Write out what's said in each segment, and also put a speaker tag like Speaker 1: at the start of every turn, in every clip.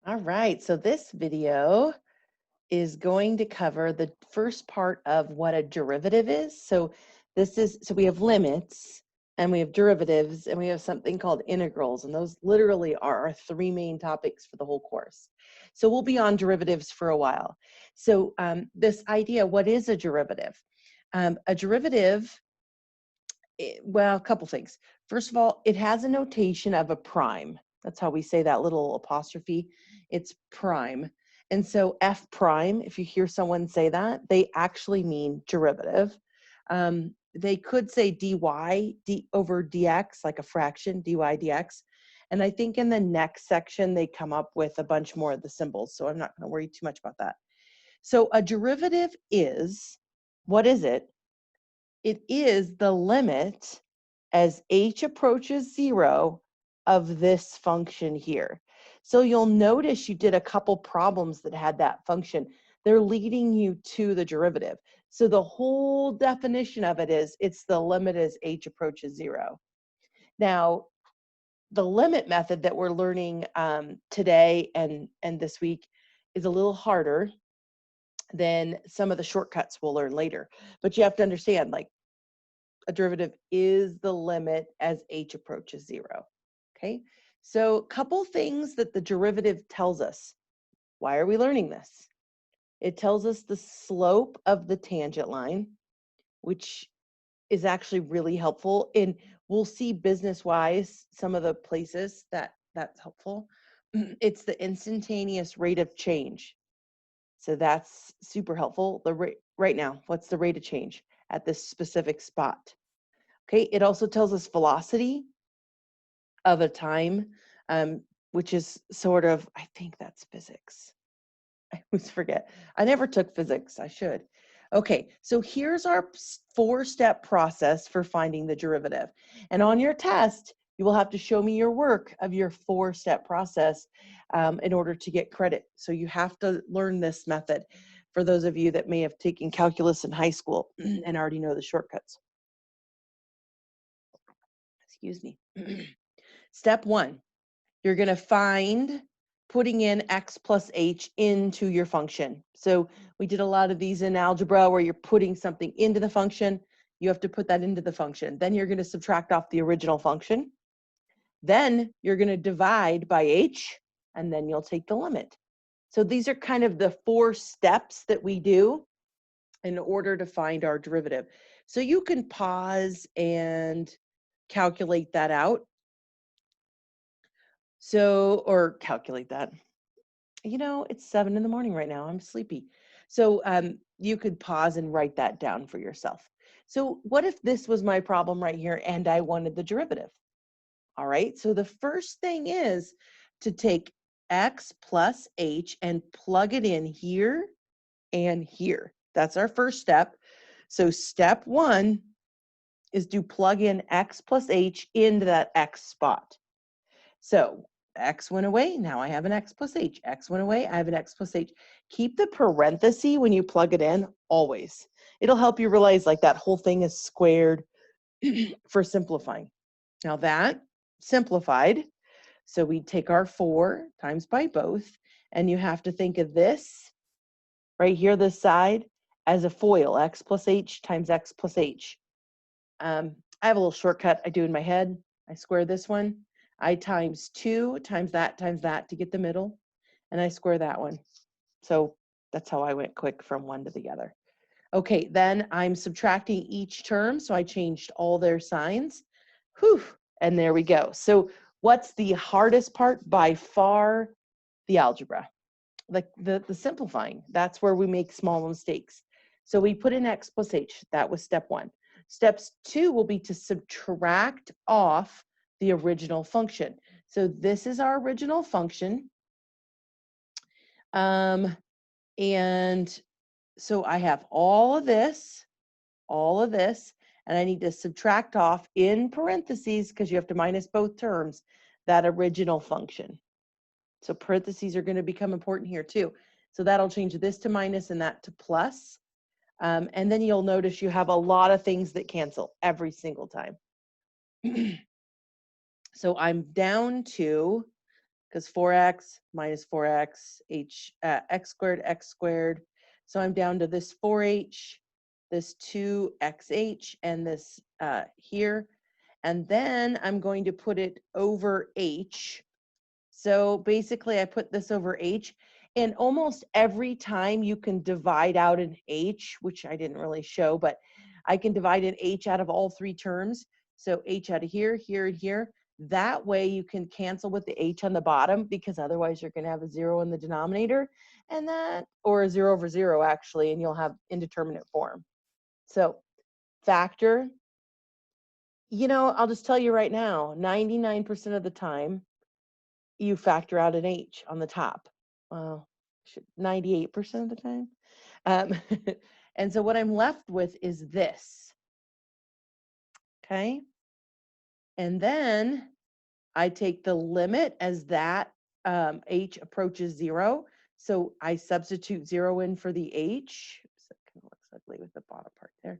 Speaker 1: All right, so this video is going to cover the first part of what a derivative is. So we have limits and we have derivatives and we have something called integrals, and those literally are our three main topics for the whole course. So we'll be on derivatives for a while. So this idea, what is a derivative? A derivative, well, a couple things. First of all, it has a notation of a prime. That's how we say that little apostrophe. It's prime. And so f prime, if you hear someone say that, they actually mean derivative. They could say dy over dx, like a fraction, dy dx. And I think in the next section, they come up with a bunch more of the symbols. So I'm not going to worry too much about that. So a derivative is, what is it? It is the limit as h approaches 0 of this function here. So you'll notice you did a couple problems that had that function. They're leading you to the derivative. So the whole definition of it is it's the limit as h approaches 0. Now, the limit method that we're learning today and this week is a little harder than some of the shortcuts we'll learn later. But you have to understand, like, a derivative is the limit as h approaches 0. Okay, so a couple things that the derivative tells us. Why are we learning this? It tells us the slope of the tangent line, which is actually really helpful. And we'll see business-wise some of the places that's helpful. It's the instantaneous rate of change. So that's super helpful. The rate right now, what's the rate of change at this specific spot? Okay, it also tells us velocity of a time, which is sort of, I think that's physics. I always forget. I never took physics. I should. Okay, so here's our four-step process for finding the derivative. And on your test, you will have to show me your work of your four-step process in order to get credit. So you have to learn this method for those of you that may have taken calculus in high school and already know the shortcuts. Excuse me. Step one, you're going to find putting in x plus h into your function. So we did a lot of these in algebra where you're putting something into the function. You have to put that into the function. Then you're going to subtract off the original function. Then you're going to divide by h, and then you'll take the limit. So these are kind of the four steps that we do in order to find our derivative. So you can pause and calculate that out. So, or calculate that. You know, it's 7 in the morning right now. I'm sleepy. So you could pause and write that down for yourself. So what if this was my problem right here and I wanted the derivative? All right, so the first thing is to take x plus h and plug it in here and here. That's our first step. So step one is to plug in x plus h into that x spot. So x went away, now I have an x plus h. X went away, I have an x plus h. Keep the parenthesis when you plug it in, always. It'll help you realize like that whole thing is squared for simplifying. Now that simplified, so we take our 4 times by both, and you have to think of this right here, this side, as a FOIL, x plus h times x plus h. I have a little shortcut I do in my head. I square this one. I times 2 times that to get the middle, and I square that one. So that's how I went quick from one to the other. Okay, then I'm subtracting each term, so I changed all their signs. Whew, and there we go. So what's the hardest part? By far, the algebra. Like the simplifying. That's where we make small mistakes. So we put in x plus h. That was step one. Steps 2 will be to subtract off the original function. So this is our original function. And so I have all of this, and I need to subtract off in parentheses, because you have to minus both terms, that original function. So parentheses are going to become important here too. So that'll change this to minus and that to plus. And then you'll notice you have a lot of things that cancel every single time. So I'm down to because 4x minus 4x, x squared. So I'm down to this 4h, this 2xh, and this here. And then I'm going to put it over h. So basically I put this over h, and almost every time you can divide out an h, which I didn't really show, but I can divide an h out of all three terms. So h out of here, here, and here. That way you can cancel with the h on the bottom, because otherwise you're going to have a 0 in the denominator, and that, or a 0 over 0 actually, and you'll have indeterminate form. So factor, I'll just tell you right now, 99% of the time, you factor out an h on the top. Well, 98% of the time. And so what I'm left with is this. Okay. And then I take the limit as that h approaches 0. So I substitute 0 in for the h. Oops, that kind of looks ugly with the bottom part there.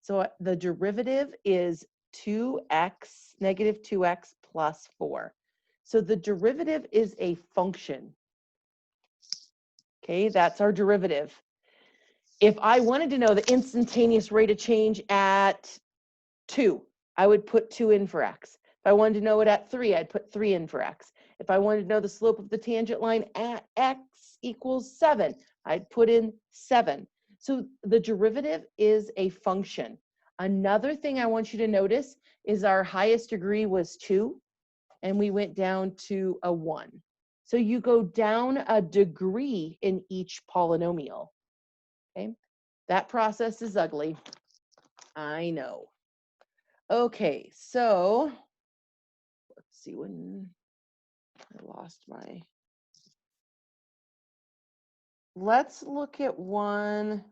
Speaker 1: So the derivative is 2x, negative 2x plus 4. So the derivative is a function. Okay, that's our derivative. If I wanted to know the instantaneous rate of change at 2, I would put 2 in for x. If I wanted to know it at 3, I'd put 3 in for x. If I wanted to know the slope of the tangent line at x equals 7, I'd put in 7. So the derivative is a function. Another thing I want you to notice is our highest degree was 2, and we went down to a 1. So you go down a degree in each polynomial. Okay, that process is ugly. I know. Okay, so let's see when I lost my. Let's look at one.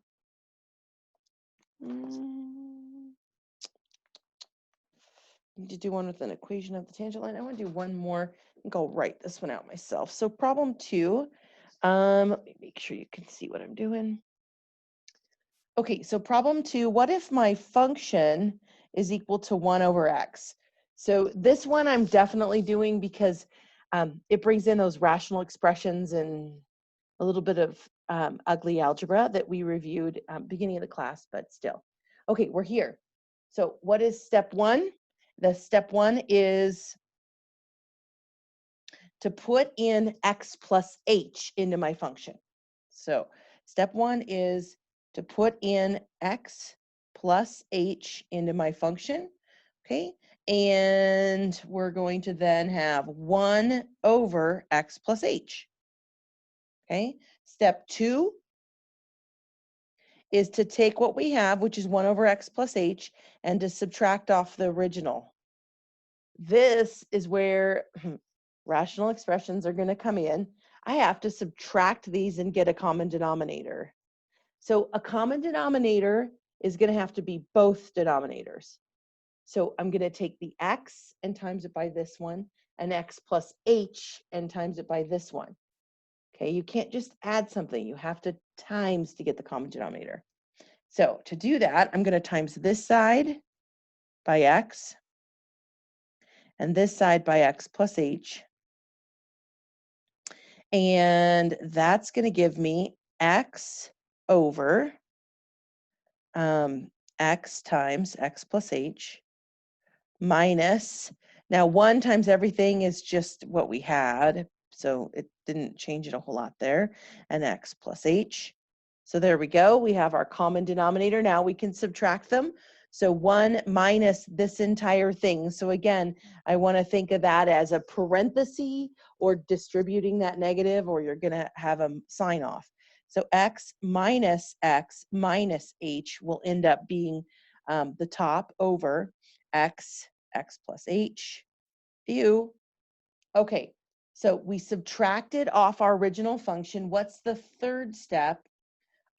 Speaker 1: Need to do one with an equation of the tangent line. I want to do one more. I think I'll write this one out myself. So problem 2. Let me make sure you can see what I'm doing. Okay, so problem 2, what if my function is equal to 1 over x? So this one I'm definitely doing because it brings in those rational expressions and a little bit of ugly algebra that we reviewed beginning of the class, but still. Okay, we're here. So what is step 1? The step 1 is to put in x plus h into my function. So step 1 is to put in x plus h into my function, okay? And we're going to then have 1 over x plus h, okay? Step 2 is to take what we have, which is 1 over x plus h, and to subtract off the original. This is where rational expressions are going to come in. I have to subtract these and get a common denominator. So a common denominator is going to have to be both denominators. So I'm going to take the x and times it by this one, and x plus h and times it by this one. Okay, you can't just add something. You have to times to get the common denominator. So to do that, I'm going to times this side by x and this side by x plus h. And that's going to give me x over x times x plus h minus, now 1 times everything is just what we had, so it didn't change it a whole lot there, and x plus h. So there we go. We have our common denominator. Now we can subtract them. So 1 minus this entire thing. So again, I want to think of that as a parenthesis or distributing that negative, or you're going to have a sign off. So x minus h will end up being the top over x plus h. Ew. Okay, so we subtracted off our original function. What's the third step?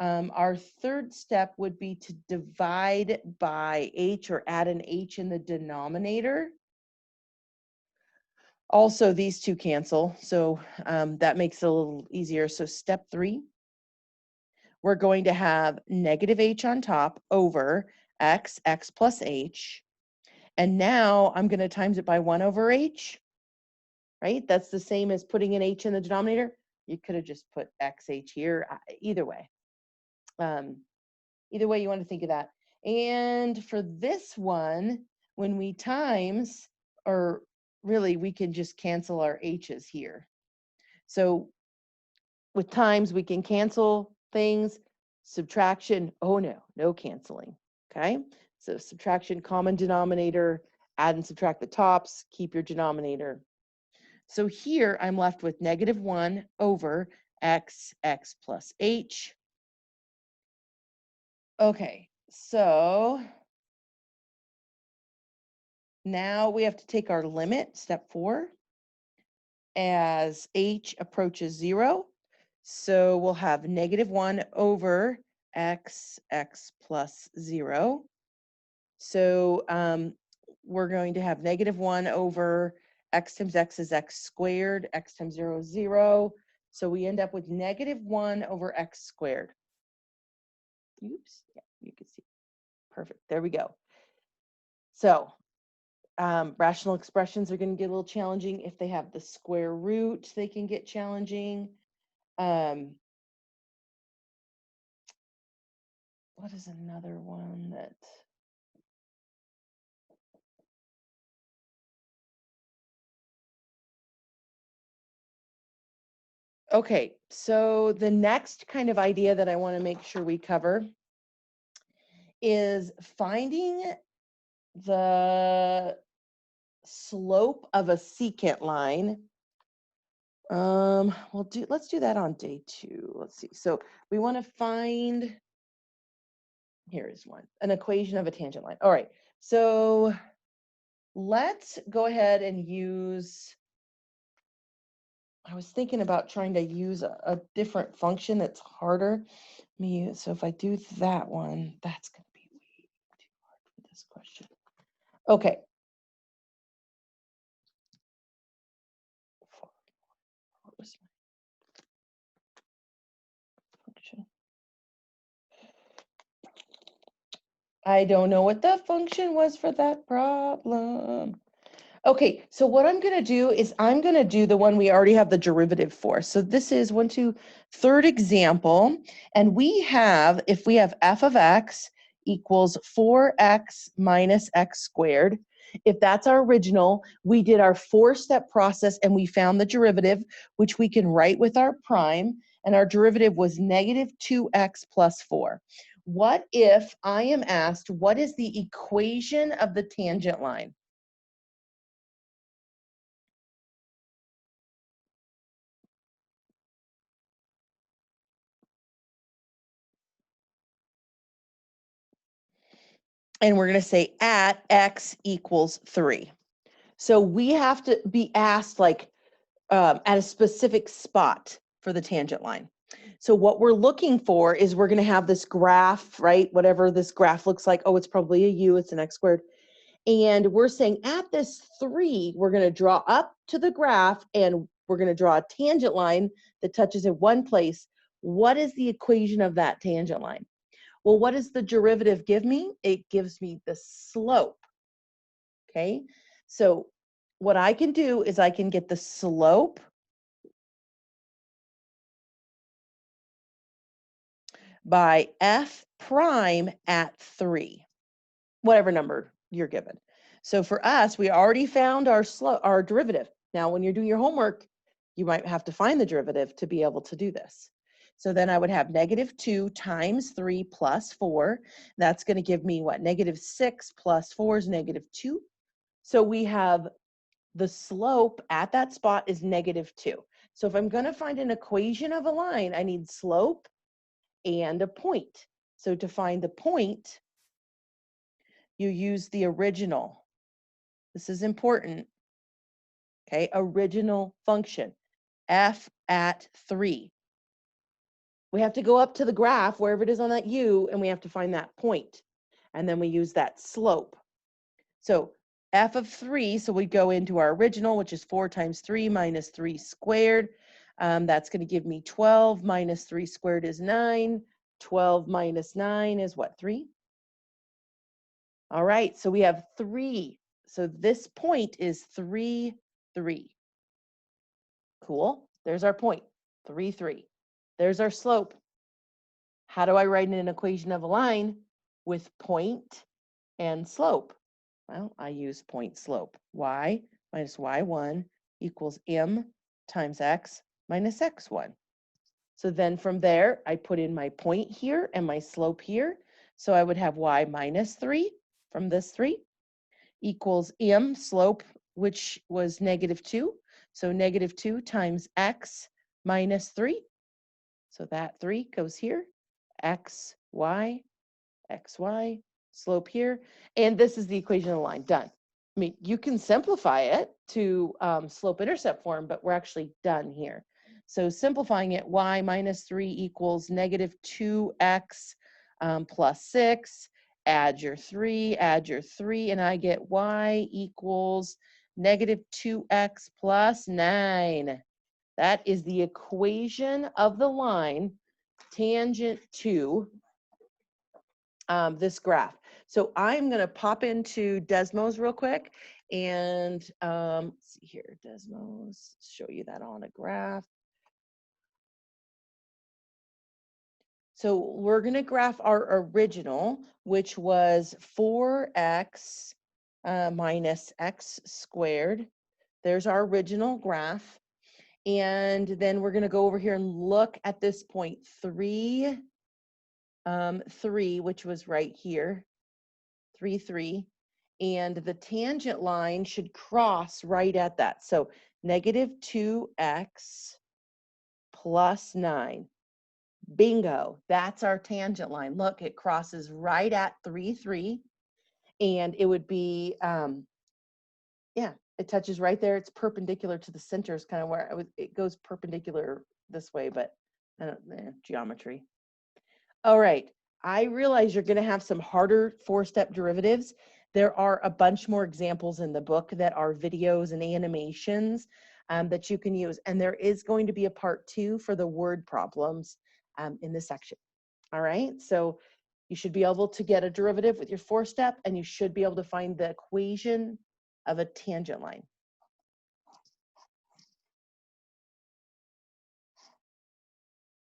Speaker 1: Our third step would be to divide by h, or add an h in the denominator. Also, these two cancel, so that makes it a little easier. So step 3, we're going to have negative h on top over x plus h. And now I'm going to times it by 1 over h. right? That's the same as putting an h in the denominator. You could have just put xh here. Either way. Either way you want to think of that. And for this one, when we times, or really we can just cancel our h's here. So with times we can cancel things. Subtraction, oh no, no canceling. Okay, so subtraction, common denominator, add and subtract the tops, keep your denominator. So here I'm left with -1 over x plus h. Okay, so now we have to take our limit, step 4, as h approaches 0. So we'll have -1 over x plus 0. So we're going to have -1 over x times x is x squared, x times 0 is 0. So we end up with -1 over x squared. Oops, yeah, you can see. Perfect, there we go. So rational expressions are going to get a little challenging. If they have the square root, they can get challenging. What is another one that... Okay, so the next kind of idea that I want to make sure we cover is finding the slope of a secant line. Let's do that on day 2. Let's see. So we want to find, here is one, an equation of a tangent line. All right, so let's go ahead and use, I was thinking about trying to use a different function that's harder. So if I do that one, that's going to be way too hard for this question. Okay. What was my function? I don't know what the function was for that problem. Okay, so what I'm going to do is I'm going to do the one we already have the derivative for. So this is third example. And we have, if we have f of x equals 4x minus x squared, if that's our original, we did our 4-step process and we found the derivative, which we can write with our prime. And our derivative was -2x plus 4. What if I am asked, what is the equation of the tangent line? And we're going to say at x equals 3. So we have to be asked like at a specific spot for the tangent line. So what we're looking for is we're going to have this graph, right? Whatever this graph looks like. Oh, it's probably a u, it's an x squared. And we're saying at this 3, we're going to draw up to the graph and we're going to draw a tangent line that touches in one place. What is the equation of that tangent line? Well, what does the derivative give me? It gives me the slope. Okay, so what I can do is I can get the slope by f prime at 3, whatever number you're given. So for us, we already found our derivative. Now, when you're doing your homework, you might have to find the derivative to be able to do this. So then I would have -2 times 3 plus 4. That's going to give me what? -6 plus 4 is -2. So we have the slope at that spot is -2. So if I'm going to find an equation of a line, I need slope and a point. So to find the point, you use the original. This is important. Okay, original function, f at 3. We have to go up to the graph, wherever it is on that u, and we have to find that point. And then we use that slope. So f of 3, so we go into our original, which is 4 times 3 minus 3 squared. That's going to give me 12 minus 3 squared is 9. 12 minus 9 is what, 3? All right, so we have 3. So this point is 3, 3. Cool. There's our point, 3, 3. There's our slope. How do I write an equation of a line with point and slope? Well, I use point slope. Y minus y1 equals m times x minus x1. So then from there, I put in my point here and my slope here. So I would have y minus 3 from this 3 equals m slope, which was -2. So -2 times x minus 3. So that 3 goes here, x, y, slope here. And this is the equation of the line, done. I mean, you can simplify it to slope-intercept form, but we're actually done here. So simplifying it, y minus 3 equals -2x plus 6. Add your 3, and I get y equals -2x plus 9. That is the equation of the line tangent to this graph. So I'm going to pop into Desmos real quick and let's see here, Desmos, show you that on a graph. So we're going to graph our original, which was 4x minus x squared. There's our original graph. And then we're going to go over here and look at this point 3, 3, which was right here, 3, 3. And the tangent line should cross right at that. So -2x plus 9. Bingo, that's our tangent line. Look, it crosses right at 3, 3. And it would be, yeah, it touches right there. It's perpendicular to the center is kind of where it goes perpendicular this way, but I don't know, geometry. All right, I realize you're going to have some harder 4-step derivatives. There are a bunch more examples in the book that are videos and animations that you can use. And there is going to be a part 2 for the word problems in this section. All right, so you should be able to get a derivative with your 4-step, and you should be able to find the equation of a tangent line.